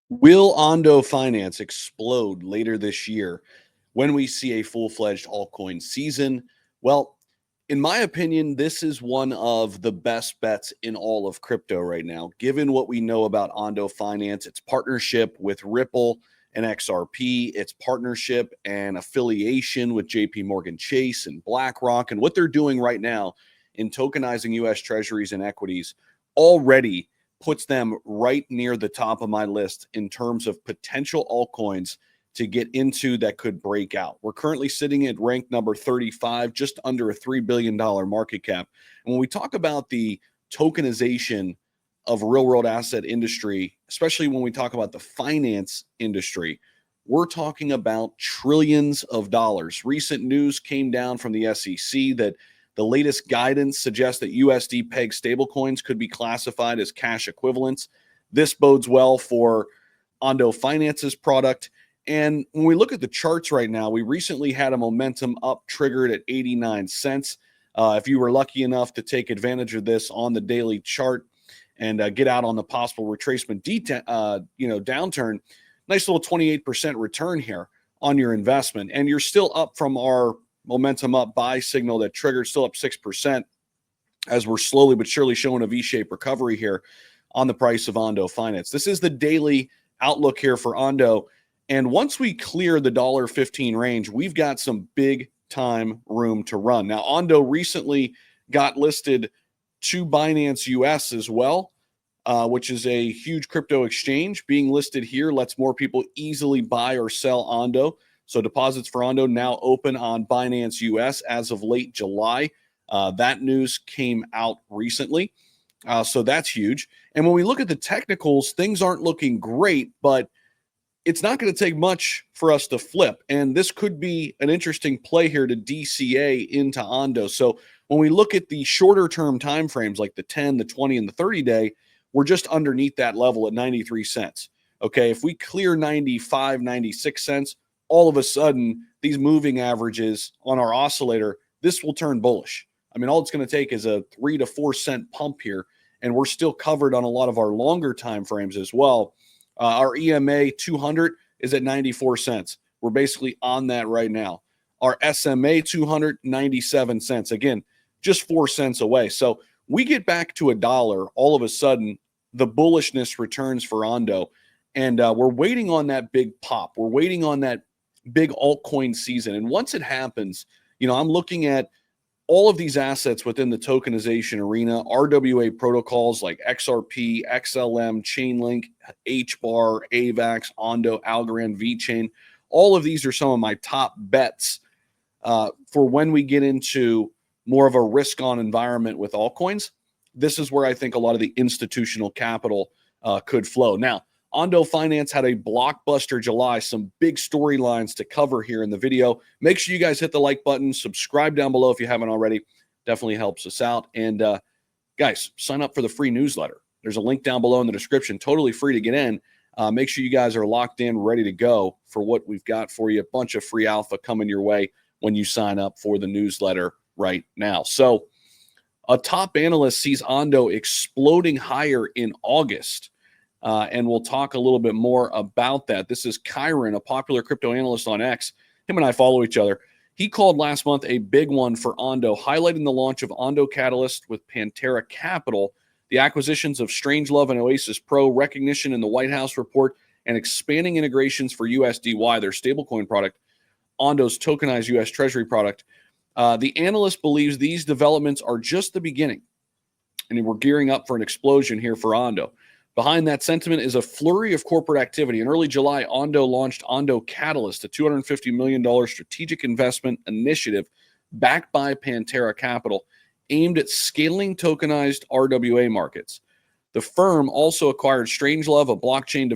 Will ONDO Finance explode later this year when we see a full-fledged altcoin season? Well, in my opinion, this is one of the best bets in all of crypto right now, given what we know about ONDO Finance, its partnership with Ripple and XRP, its partnership and affiliation with JP Morgan Chase and BlackRock, and what they're doing right now in tokenizing US treasuries and equities already puts them right near the top of my list in terms of potential altcoins to get into that could break out. We're currently sitting at rank number 35, just under a $3 billion market cap. And when we talk about the tokenization of real world asset industry, especially when we talk about the finance industry, we're talking about trillions of dollars. Recent news came down from the SEC that the latest guidance suggests that USD peg stablecoins could be classified as cash equivalents. This bodes well for ONDO Finance's product. And when we look at the charts right now, we recently had a momentum up triggered at 89 cents. If you were lucky enough to take advantage of this on the daily chart and get out on the possible retracement downturn, nice little 28% return here on your investment. And you're still up from our momentum up buy signal that triggered, still up 6% as we're slowly but surely showing a V-shaped recovery here on the price of ONDO Finance. This is the daily outlook here for ONDO. And once we clear the $1.15 range, we've got some big time room to run. Now, ONDO recently got listed to Binance US as well, which is a huge crypto exchange. Being listed here lets more people easily buy or sell ONDO. So deposits for ONDO now open on Binance US as of late July. That news came out recently. So that's huge. And when we look at the technicals, things aren't looking great, but it's not going to take much for us to flip. And this could be an interesting play here to DCA into ONDO. So when we look at the shorter term timeframes, like the 10, the 20, and the 30-day, we're just underneath that level at 93 cents. Okay, if we clear 95, 96 cents, all of a sudden, these moving averages on our oscillator, this will turn bullish. I mean, all it's going to take is a 3 to 4 cent pump here, and we're still covered on a lot of our longer time frames as well. Our EMA 200 is at 94 cents. We're basically on that right now. Our SMA 200, 97 cents. Again, just 4 cents away. So we get back to $1, all of a sudden, the bullishness returns for ONDO. And we're waiting on that big pop. We're waiting on that big altcoin season. And once it happens, I'm looking at all of these assets within the tokenization arena, RWA protocols like XRP, XLM, Chainlink, HBAR, AVAX, ONDO, Algorand, VeChain. All of these are some of my top bets for when we get into more of a risk-on environment with altcoins. This is where I think a lot of the institutional capital could flow. Now, ONDO Finance had a blockbuster July, some big storylines to cover here in the video. Make sure you guys hit the like button, subscribe down below if you haven't already. Definitely helps us out. And guys, sign up for the free newsletter. There's a link down below in the description, totally free to get in. Make sure you guys are locked in, ready to go for what we've got for you. A bunch of free alpha coming your way when you sign up for the newsletter right now. So a top analyst sees ONDO exploding higher in August. And we'll talk a little bit more about that. This is Kyron, a popular crypto analyst on X. Him and I follow each other. He called last month a big one for ONDO, highlighting the launch of ONDO Catalyst with Pantera Capital, the acquisitions of Strangelove and Oasis Pro, recognition in the White House report, and expanding integrations for USDY, their stablecoin product, ONDO's tokenized U.S. Treasury product. The analyst believes these developments are just the beginning, and we're gearing up for an explosion here for ONDO. Behind that sentiment is a flurry of corporate activity. In early July, ONDO launched ONDO Catalyst, a $250 million strategic investment initiative backed by Pantera Capital, aimed at scaling tokenized RWA markets. The firm also acquired Strangelove, a blockchain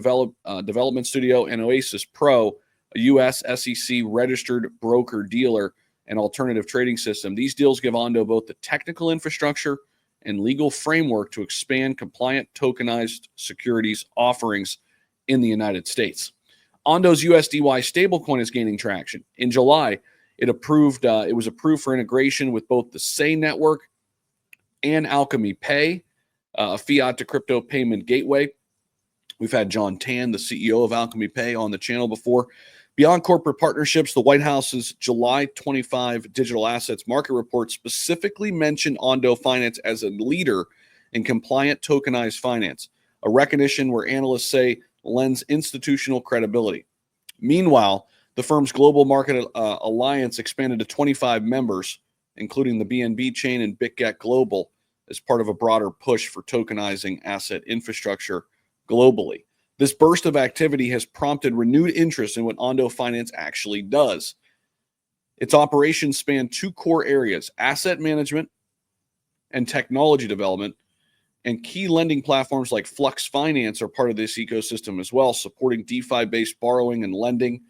development studio, and Oasis Pro, a U.S. SEC-registered broker-dealer and alternative trading system. These deals give ONDO both the technical infrastructure and legal framework to expand compliant tokenized securities offerings in the United States. ONDO's USDY stablecoin is gaining traction. In July, it was approved for integration with both the Say network and Alchemy Pay, a fiat to crypto payment gateway. We've had John Tan, the CEO of Alchemy Pay, on the channel before. Beyond corporate partnerships, the White House's July 25 digital assets market report specifically mentioned ONDO Finance as a leader in compliant tokenized finance, a recognition where analysts say lends institutional credibility. Meanwhile, the firm's global market alliance expanded to 25 members, including the BNB chain and BitGet Global, as part of a broader push for tokenizing asset infrastructure globally. This burst of activity has prompted renewed interest in what ONDO Finance actually does. Its operations span two core areas: asset management and technology development, and key lending platforms like Flux Finance are part of this ecosystem as well, supporting DeFi-based borrowing and lending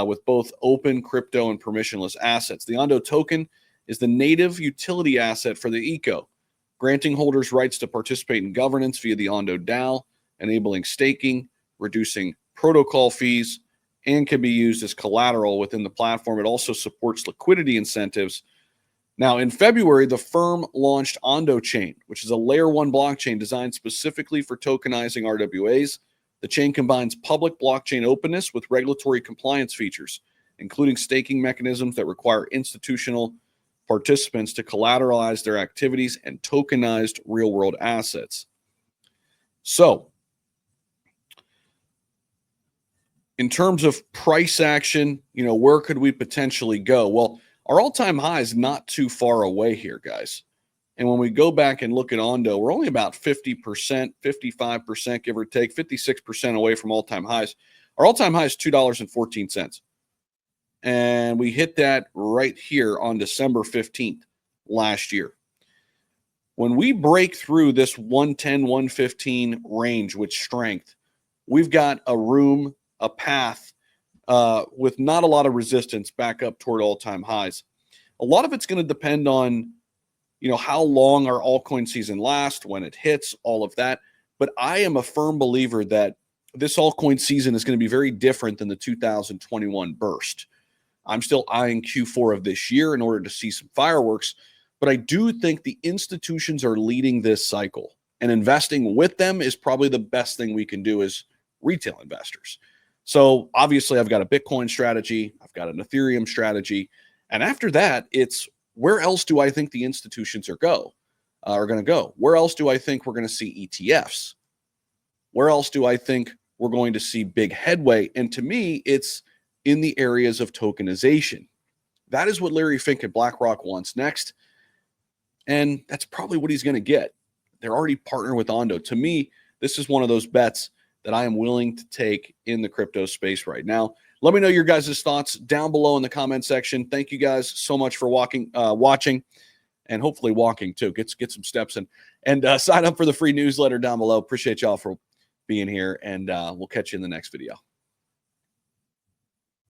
with both open, crypto, and permissionless assets. The ONDO token is the native utility asset for the eco, granting holders rights to participate in governance via the ONDO DAO, enabling staking, reducing protocol fees, and can be used as collateral within the platform. It also supports liquidity incentives. Now, in February, the firm launched ONDO Chain, which is a layer 1 blockchain designed specifically for tokenizing RWAs. The chain combines public blockchain openness with regulatory compliance features, including staking mechanisms that require institutional participants to collateralize their activities and tokenized real-world assets. So, in terms of price action, where could we potentially go? Well, our all-time high is not too far away here, guys. And when we go back and look at ONDO, we're only about 50%, 55%, give or take, 56% away from all-time highs. Our all-time high is $2.14. And we hit that right here on December 15th last year. When we break through this 110, 115 range with strength, we've got a path with not a lot of resistance back up toward all-time highs. A lot of it's going to depend on, how long our altcoin season lasts, when it hits, all of that. But I am a firm believer that this altcoin season is going to be very different than the 2021 burst. I'm still eyeing Q4 of this year in order to see some fireworks, but I do think the institutions are leading this cycle, and investing with them is probably the best thing we can do as retail investors. So obviously I've got a Bitcoin strategy, I've got an Ethereum strategy, and after that, it's where else do I think the institutions are going to go? Where else do I think we're going to see ETFs? Where else do I think we're going to see big headway? And to me, it's in the areas of tokenization. That is what Larry Fink at BlackRock wants next, and that's probably what he's going to get. They're already partnering with ONDO. To me, this is one of those bets that I am willing to take in the crypto space right now. Let me know your guys' thoughts down below in the comment section. Thank you guys so much for watching, and hopefully walking too. Get some steps in, and sign up for the free newsletter down below. Appreciate y'all for being here, and we'll catch you in the next video.